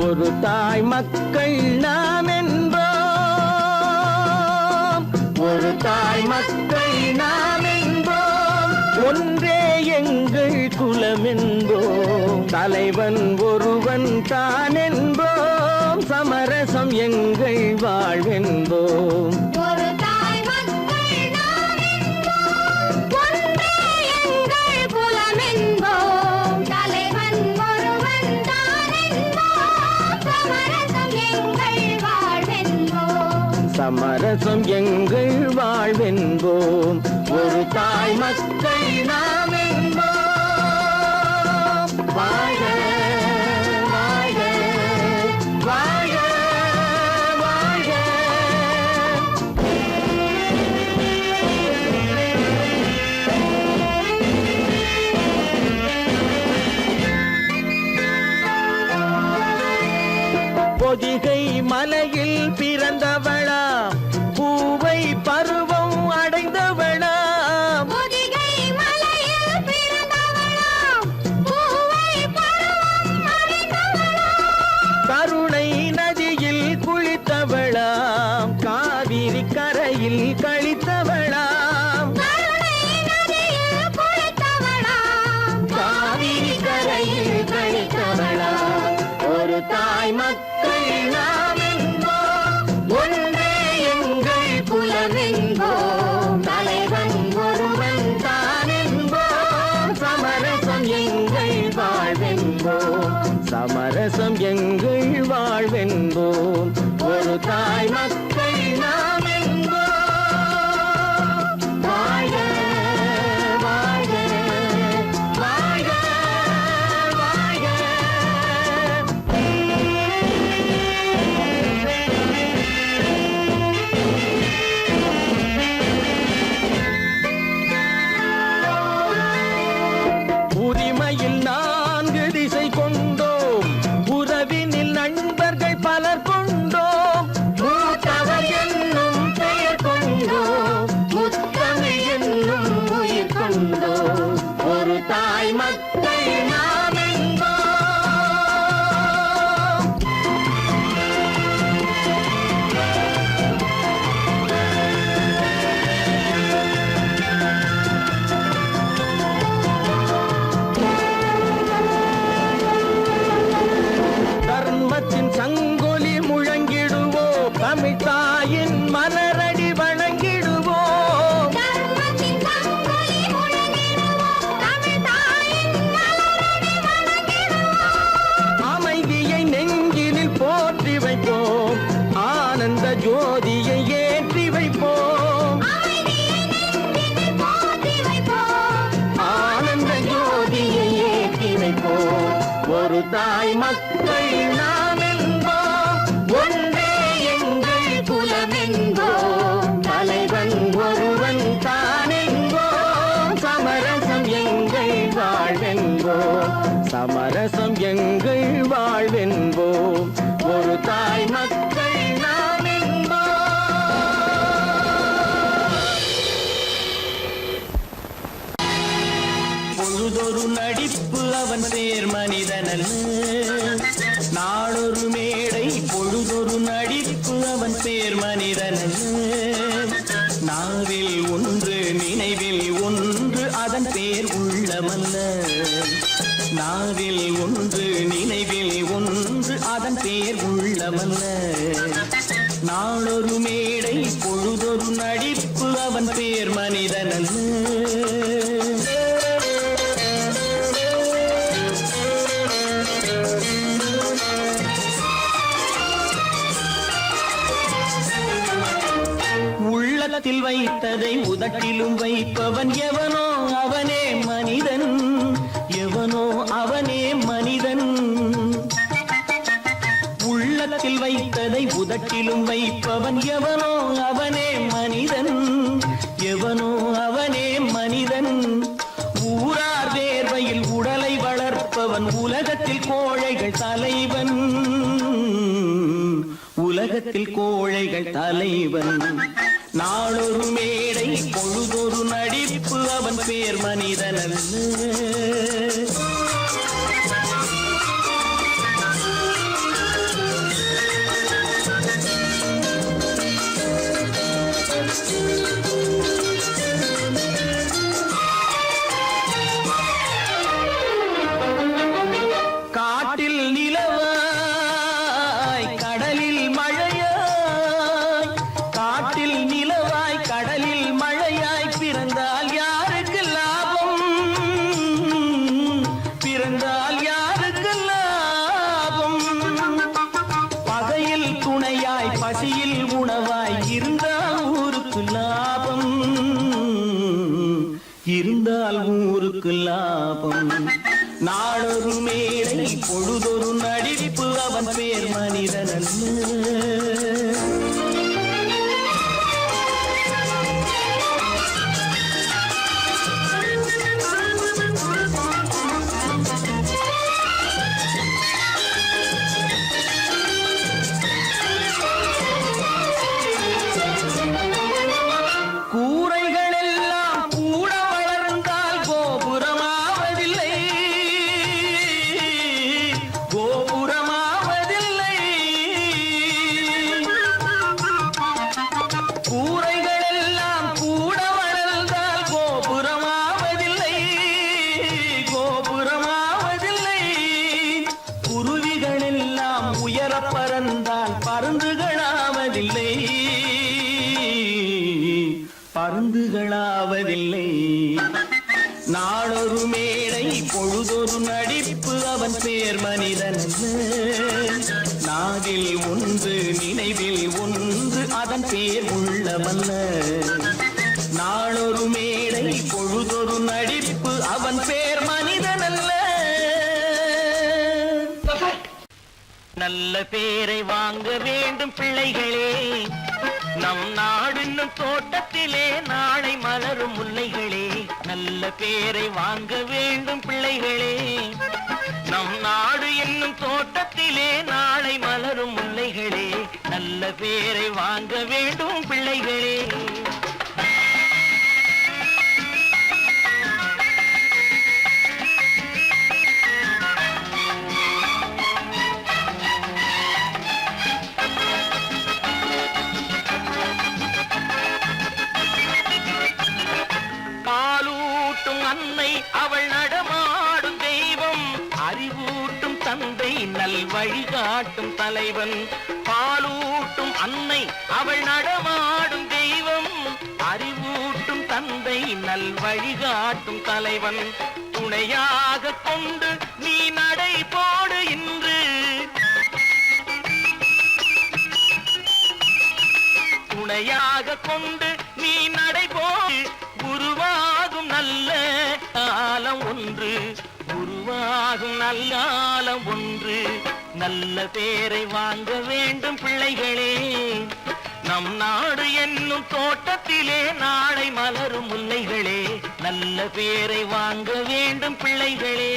ஒரு தாய் மக்கள் நாம் என்போம், ஒரு தாய் மக்கள் நாம் என்போம், ஒன்றே எங்கள் குலம் என்போம். தலைவன் ஒருவன் தான் என்போம், சமரசம் எங்கள் வாழ்வென்போம். சமரசம் எங்கள் வாழ்வென்போம், ஒரு தாய் மக்கள் நாம் என்போம். வாழ்க வாழ்க வாழ்க வாழ்க. பொதிகை மலையில் பிறந்தவளா, பூவை பருவம் அடைந்தவளா. பொதிகை மலையில் பிறந்தவளா, பூவை பருவம் அடைந்தவளா. கருணை நதியில் குளித்தவளா, காவிரி கரையில் கழித்தவளா. கருணை நதியில் குளித்தவளா, காவிரி கரையில் கழித்தவளா. ஒரு தாய் மக்கள் நாம் என்போம், ஒன்றே எங்கள் குலம் என்போம். தலைவன் ஒருவன் தான் என்போம், சமரசம் எங்கள் வாழ்வென்போம். சமரசம் எங்கள் வாழ்வென்போம், ஒரு தாய் மக்கள் நாம் என்போம். வாழ்க வாழ்க வாழ்க வாழ்க. உரிமையில் 4 திசை கொண்டோம், உறவினில் நண்பர்கள் பலர் கொண்டோம். மூத்தவர் என்னும் பெயர் கொண்டோம், முத்தமிழ் என்னும் உயிர் கொண்டோம். ஒரு தாய் மக்கள் நாம் என்போம். தர்மத்தின் சங்கொலி முழங்கிடுவோம், தமிழ் தாயின் மலரடி வணங்கிடுவோம். தர்மத்தின் சங்கொலி முழங்கிடுவோம், தமிழ் தாயின் மலரடி வணங்கிடுவோம். அமைதியை நெஞ்சினில் போற்றி வைப்போம், ஆனந்த ஜோதியை ஏற்றி வைப்போம். அமைதியை நெஞ்சினில் போற்றி வைப்போம், ஆனந்த ஜோதியை ஏற்றி வைப்போம். ஒரு தாய் மக்கள் நாம் என்போம், ஒன்றே எங்கள் குலம் என்போம். தலைவன் ஒருவன் தான் என்போம், சமரசம் எங்கள் வாழ்வென்போம். சமரசம் எங்கள் வாழ்வென்போம், ஒரு தாய் மக்கள் நாம் என்போம். பேர் மனிதனல்ல. நாளொரு மேடை பொழுதொரு நடிப்பு அவன் பேர் மனிதனல்ல. நாவில் ஒன்று நினைவில் ஒன்று அதன் பேர் உள்ளமல்ல. நாவில் ஒன்று நினைவில் ஒன்று அதன் பேர் உள்ளமல்ல. நாளொரு மேடை பொழுதொரு நடிப்பு அவன் பேர் மனிதனல்ல. உள்ளத்தில் வைத்ததை உதட்டிலும் வைப்பவன் எவனோ அவனே மனிதன். எவனோ அவனே மனிதன். உள்ளத்தில் வைத்ததை உதட்டிலும் வைப்பவன் எவனோ அவனே மனிதன். எவனோ அவனே மனிதன். ஊரார் வேர்வையில் உடலை வளர்ப்பவன் உலகத்தில் கோழைகள் தலைவன். உலகத்தில் கோழைகள் தலைவன். நாளொரு மேடை பொழுதொரு நடிப்பு அவன் பேர் மனிதனல்ல. காட்டில் நிலவாய் கடலில் மழையாய். காட்டில் நிலவாய் கடலில் மழையாய் பிறந்தால் யாருக்கு லாபம்? பிறந்தால் யாருக்கு லாபம்? பகையில் துணையாய் பசியில் உணவாய் இருந்தால் ஊருக்கு லாபம். இருந்தால் ஊருக்கு லாபம். நாளொரு மேடை பொழுதொரு நடிப்பு அவன் பேர் மனிதனல்ல. கூரைகள் எல்லாம் கூட வளர்ந்தால் கோபுரமாவதில்லை. கோபுரமாவதில்லை. கூரைகள் எல்லாம் கூட வளர்ந்தால் கோபுரமாவதில்லை. கோபுரமாவதில்லை. குருவிகள் எல்லாம் உயர பறந்தால் பருந்துகளாவதில்லை. பருந்துகளாவதில்லை. நாளொரு மேடை பொழுதொரு நடிப்பு அவன் பேர் மனிதனல்ல. நாவில் ஒன்று நினைவில் ஒன்று அதன் பேர் உள்ளமல்ல. நாளொரு மேடை பொழுதொரு நடிப்பு அவன் பேர் மனிதனல்ல. நல்ல பேரை வாங்க வேண்டும் பிள்ளைகளே. நம் நாடு என்னும் தோட்டத்திலே நாளை மலரும் முல்லைகளே. நல்ல பேரை வாங்க வேண்டும் பிள்ளைகளே. நம் நாடு என்னும் தோட்டத்திலே நாளை மலரும் முல்லைகளே. நல்ல பேரை வாங்க வேண்டும் பிள்ளைகளே. பாலூட்டும் அன்னை அவள் நடமாடும் தெய்வம். அறிவூட்டும் தந்தை நல் வழிகாட்டும் தலைவன். பாலூட்டும் அன்னை அவள் நடமாடும் தெய்வம். அறிவூட்டும் தந்தை நல் வழிகாட்டும் தலைவன். துணையாக கொண்டு நீ நடை போடு இன்று. துணையாக கொண்டு நீ நடை போடு. உருவாகும் நல்ல காலம் ஒன்று. உருவாகும் நல்ல காலம் ஒன்று. நல்ல பேரை வாங்க வேண்டும் பிள்ளைகளே. நம் நாடு என்னும் தோட்டத்திலே நாளை மலரும் முல்லைகளே. நல்ல பேரை வாங்க வேண்டும் பிள்ளைகளே.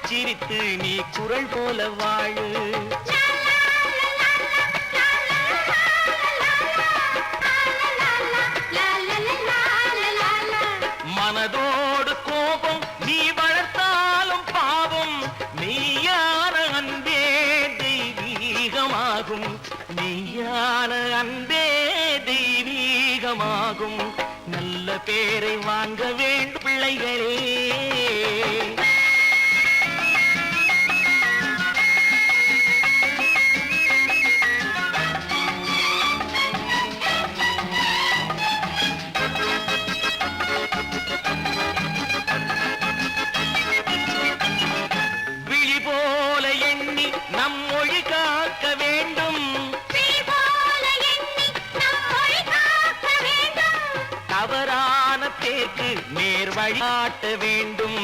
சிரித்து நீ குரல் போல வாழு. மனதோடு கோபம் நீ வளர்த்தாலும் பாவம், நீயான அன்பே தெய்வீகமாகும், நீயான அன்பே தெய்வீகமாகும். நல்ல பேரை வாங்க வேண்டும் பிள்ளைகளே. விழி போல எண்ணி நம் மொழி காக்க வேண்டும், தவறான பேருக்கு நேர் வழி காட்ட வேண்டும்,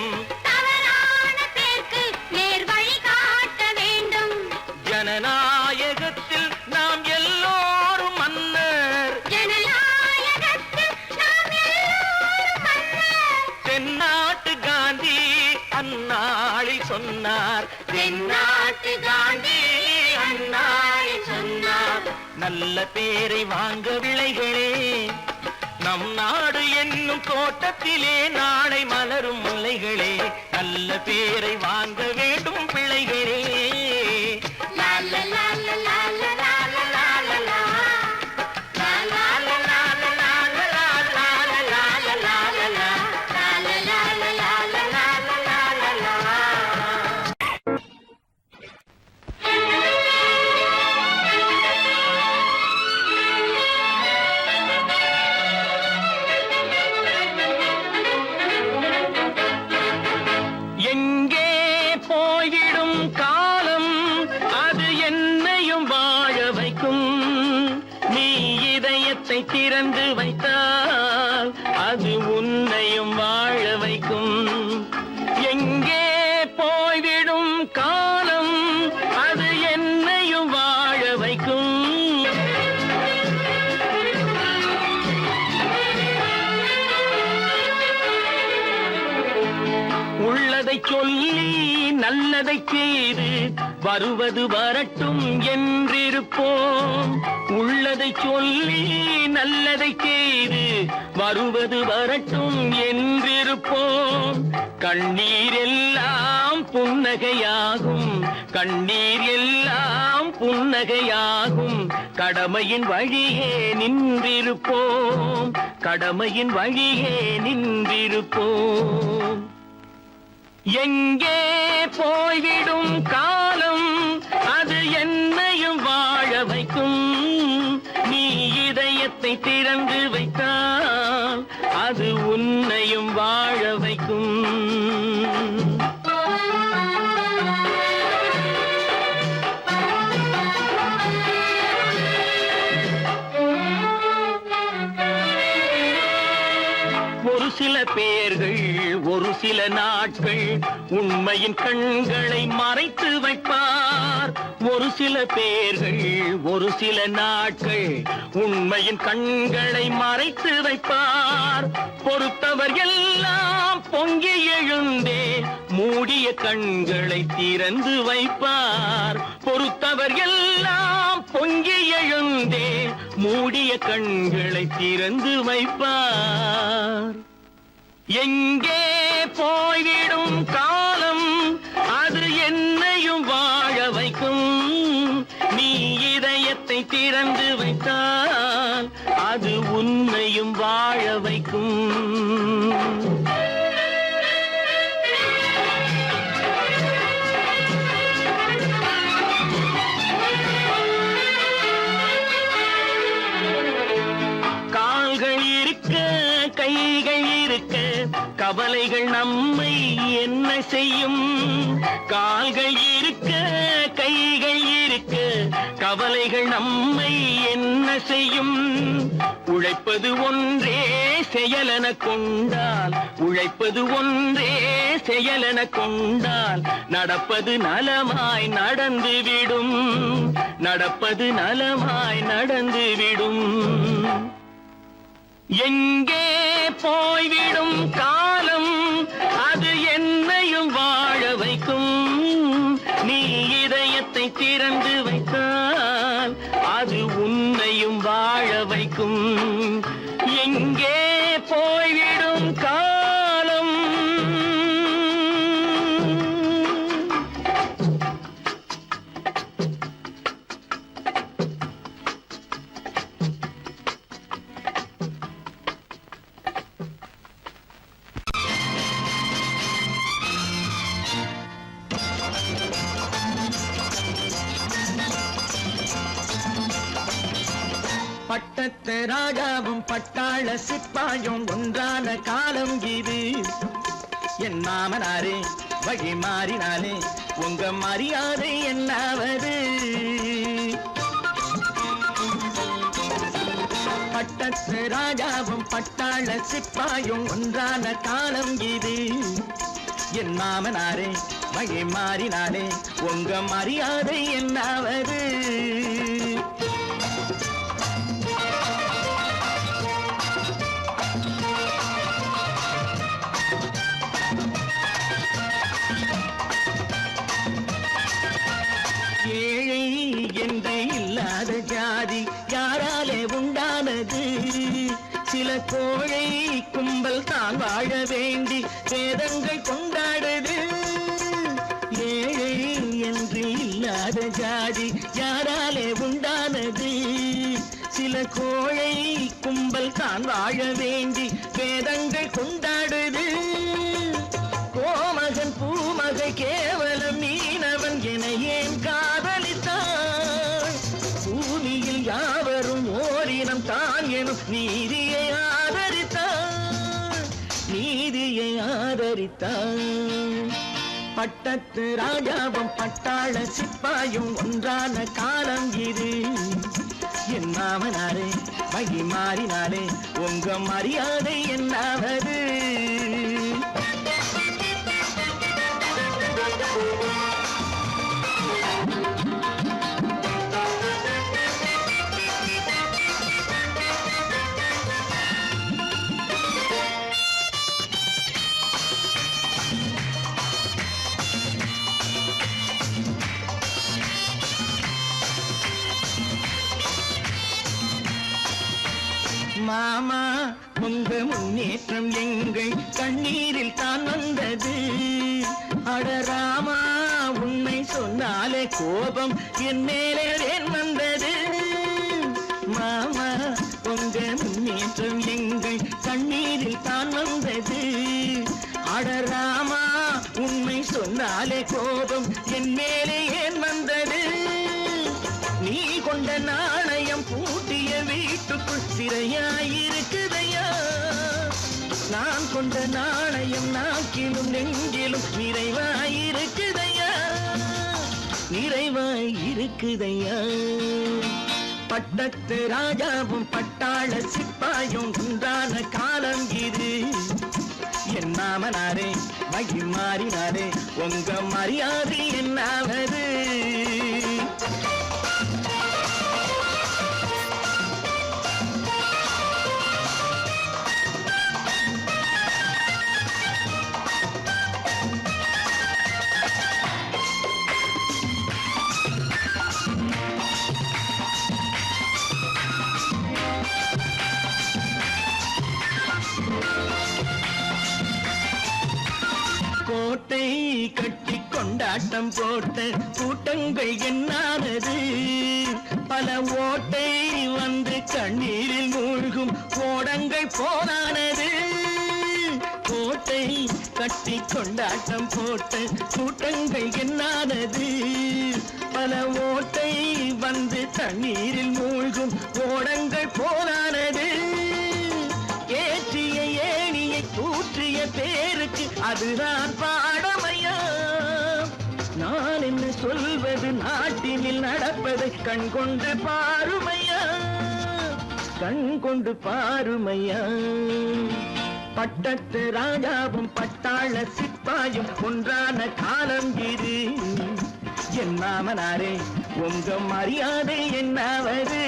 ஜனநாயகத்தில் நாம் எல்லோரும் மன்னர், தென்னாட்டு காந்தி அந்நாளில் சொன்னார், தென்னாட்டு காந்தி அந்நாளில் சொன்னார். நல்ல பேரை வாங்க விளைகளே, நம் நாடு என்னும் தோட்டத்திலே நாளை மலரும் முல்லைகளே. நல்ல பேரை வாங்க வேண்டும் பிள்ளைகளே. எங்கே போய்விடும் காலம் அது என்னையும் வாழ வைக்கும், நீ இதயத்தை திறந்து வைத்தால் அது உன்னையும் வாழ வைக்கும். எங்கே போய்விடும் காலம் அது என்னையும் வாழ வைக்கும். உள்ளதை சொல்லி நல்லதை செய்து வருவது வரட்டும் என்றிருப்போம், உள்ளதை சொல்லி நல்லதை செய்து வருவது வரட்டும் என்றிருப்போம். கண்ணீர் எல்லாம் புன்னகையாகும், கண்ணீர் எல்லாம் புன்னகையாகும், கடமையின் வழியே நின்றிருப்போம், கடமையின் வழியே நின்றிருப்போம். எங்கே போய்விடும் காலம் அது என்னையும் வாழ வைக்கும், நீ இதயத்தை திறந்து வைத்தால் அது உன்னையும் வாழ வைக்கும். ஒரு சில பேர்கள் ஒரு சில நாட்கள் உண்மையின் கண்களை மறைத்து வைப்பார், ஒரு சில பேர்கள் ஒரு சில நாட்கள் உண்மையின் கண்களை மறைத்து வைப்பார். பொறுத்தவர் எல்லாம் பொங்கி எழுந்தே மூடிய கண்களை திறந்து வைப்பார், பொறுத்தவர் எல்லாம் பொங்கி எழுந்தே மூடிய கண்களை திறந்து வைப்பார். எங்கே போய்விடும் காலம் அது என்னையும் வாழ வைக்கும், நீ இதயத்தை திறந்து வைத்தால் அது உன்னையும் வாழ வைக்கும். கைகள் இருக்க கவலைகள் நம்மை என்ன செய்யும், கால்கள் இருக்க கைகள் இருக்க கவலைகள் நம்மை என்ன செய்யும். உழைப்பது ஒன்றே செயலென கொண்டால், உழைப்பது ஒன்றே செயலென கொண்டால் நடப்பது நலமாய் நடந்துவிடும், நடப்பது நலமாய் நடந்துவிடும். எங்கே போய்விடும் காலம் அது என்னையும் வாழ வைக்கும், அது உன்னையும் வாழ வைக்கும். எங்கே போய்விடும் காலம்? பட்டத்து ராஜாவும் பட்டாள சிப்பாயும் ஒன்றான காலம் இது. என் மாமனாரே வழி மாறினாலே உங்க மரியாதை என்னாவது? பட்டத்து ராஜாவும் பட்டாள சிப்பாயும் ஒன்றான காலம் இது. என் மாமனாரே வழி மாறினாலே உங்க மரியாதை என்னாவது? ஏழை என்று இல்லாத ஜாதி யாராலே உண்டானது? சில கோழை கும்பல் தான் வாழ வேண்டி வேதங்கள் கொண்டாடுது. ஏழை என்று இல்லாத ஜாதி யாராலே உண்டானது? சில கோழை கும்பல் தான் வாழ வேண்டி வேதங்கள் கொண்டாடுது. கோமகன் பூமகை கேவலம் மீனவன் என ஏன் காதலித்தான்? பூமியில் யாவரும் ஓரினம் தான் எனும் நீதியை ஆதரித்தான். நீதியை ஆதரித்தான். பட்டத்து ராஜாவும் பட்டாள சிப்பாயும் ஒன்றான காலம் இது. என் மாமனாரே வழி மாறினாலே உங்க மரியாதை என்னாவது? மாமா உங்க முன்னேற்றம் எங்கள் கண்ணீரில் தான் வந்தது. அடராமா உண்மை சொன்னாலே கோபம் என் மேலே ஏன் வந்தது? மாமா உங்க முன்னேற்றம் எங்கள் கண்ணீரில் தான் வந்தது. அடராமா உண்மை சொன்னாலே கோபம் என் மேலே ஏன் வந்தது? நீ கொண்ட நாணயம் பூட்டிய வீட்டுக்குள் சிறையாயிருக்குதையா? நான் கொண்ட நாணயம் நாக்கிலும் நெஞ்சிலும் நிறைவாயிருக்குதையா? நிறைவாயிருக்குதையா? பட்டத்து ராஜாவும் பட்டாள சிப்பாயும் ஒன்றான காலம் இது. என் மாமனாரே வழி மாறினாரே உங்க மரியாதை என்னாவது? கோட்டை கட்டி கொண்டாட்டம் போட்ட கூட்டங்கள் என்னானது? பல ஓட்டை வந்து கண்ணீரில் மூழ்கும் ஓடங்கள் போனானது. கோட்டை கட்டி கொண்டாட்டம் போட்ட கூட்டங்கள் என்னானது? பல ஓட்டை வந்து தண்ணீரில் மூழ்கும் ஓடங்கள் போனானது. ஏற்றிய ஏணியை தூற்றிய பேருக்கு அதுதான் பாடமையா? நான் என்ன சொல்வது? நாட்டினில் நடப்பதை கண் கொண்டு பாருமையா? கண் கொண்டு பாருமையா? பட்டத்து ராஜாவும் பட்டாள சிப்பாயும் ஒன்றான காலம் இது. என் மாமனாரே உங்க மரியாதை என்னாவது?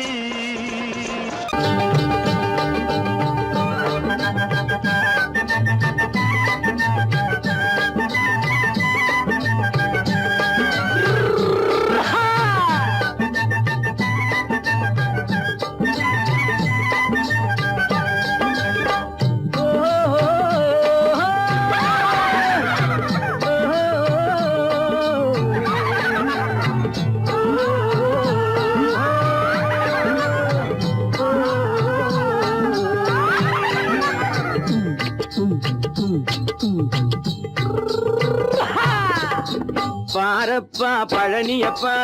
பாரப்பா பழனியப்பா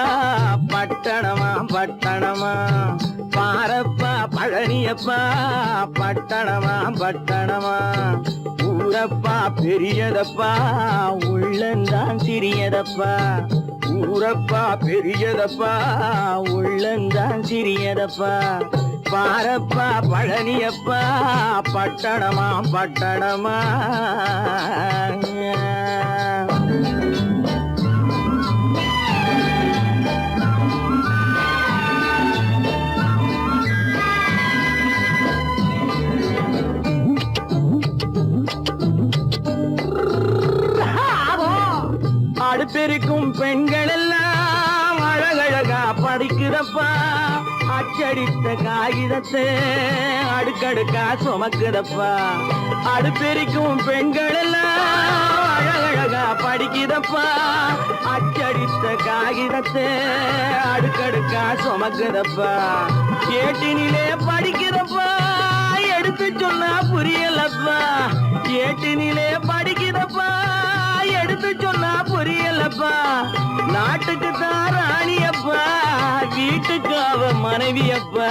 பட்டணமா பட்டணமா பாரப்பா பழனியப்பா பட்டணமா பட்டணமா ஊரப்பா பெரியதப்பா உள்ளந்தான் சிறியதப்பா ஊரப்பா பெரியதப்பா உள்ளந்தான் சிறியதப்பா பாரப்பா பழனியப்பா பட்டணமா பட்டணமா அடுப்பெருக்கும் பெண்கள் எல்லாம் அழகழகா படிக்குதப்பா அச்சடித்த காகிதத்தை அடுக்கடுக்கா சுமக்குதப்பா அடுப்பெருக்கும் பெண்கள் எல்லாம் அழகழகா படிக்குதப்பா அச்சடித்த காகிதத்தை அடுக்கடுக்கா சுமக்குதப்பா ஏட்டினிலே படிக்குதப்பா எடுத்து சொன்னா புரியலப்பா ஏட்டினிலே படிக்குதப்பா எடுத்து சொன்னா புரியலப்பா நாட்டுக்கு தான் ராணியப்பா வீட்டுக்கு அவ மனைவியப்பா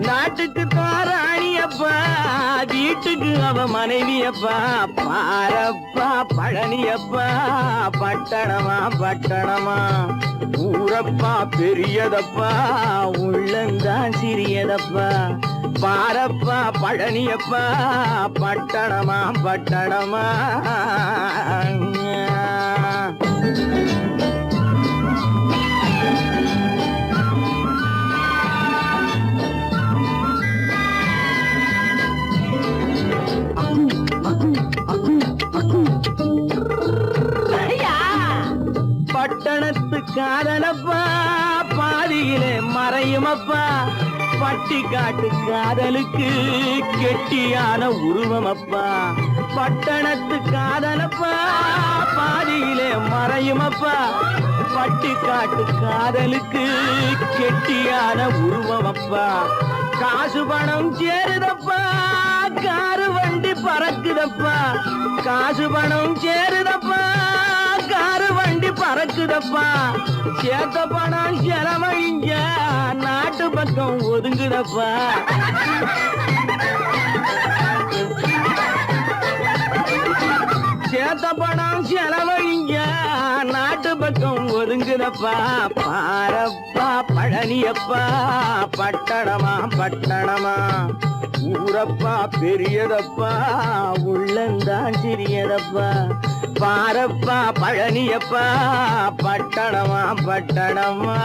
நாட்டுக்கு தான் ராணியப்பா வீட்டுக்கு அவ மனைவியப்பா பாரப்பா பழனியப்பா பட்டணமா பட்டணமா ஊரப்பா பெரியதப்பா உள்ளந்தான் சிறியதப்பா பாரப்பா பழனியப்பா பட்டணமா பட்டணமா பட்டணத்து காதலப்பா பாதியிலே மறையுமப்பா பட்டி காட்டு காதலுக்கு கெட்டியான உருவமப்பா பட்டணத்து காதலப்பா பாதியிலே மறையுமப்பா பட்டி காட்டு காதலுக்கு கெட்டியான உருவமப்பா காசு பணம் சேருதப்பா காரு வண்டி பறக்குதப்பா காசு பணம் சேருதப்பா காரு வண்டி பறக்குதப்பா சேத்த பணம் செலவழிங்க நாட்டு பக்கம் ஒதுங்குதப்பா சேத்த பணம் செலவழிங்க நாட்டு பக்கம் ஒதுங்குதப்பா பாரப்பா பழனியப்பா பட்டணமா பட்டணமா ஊரப்பா பெரியதப்பா உள்ளந்தான் சிறியதப்பா பாரப்பா பழனியப்பா பட்டணமா பட்டணமா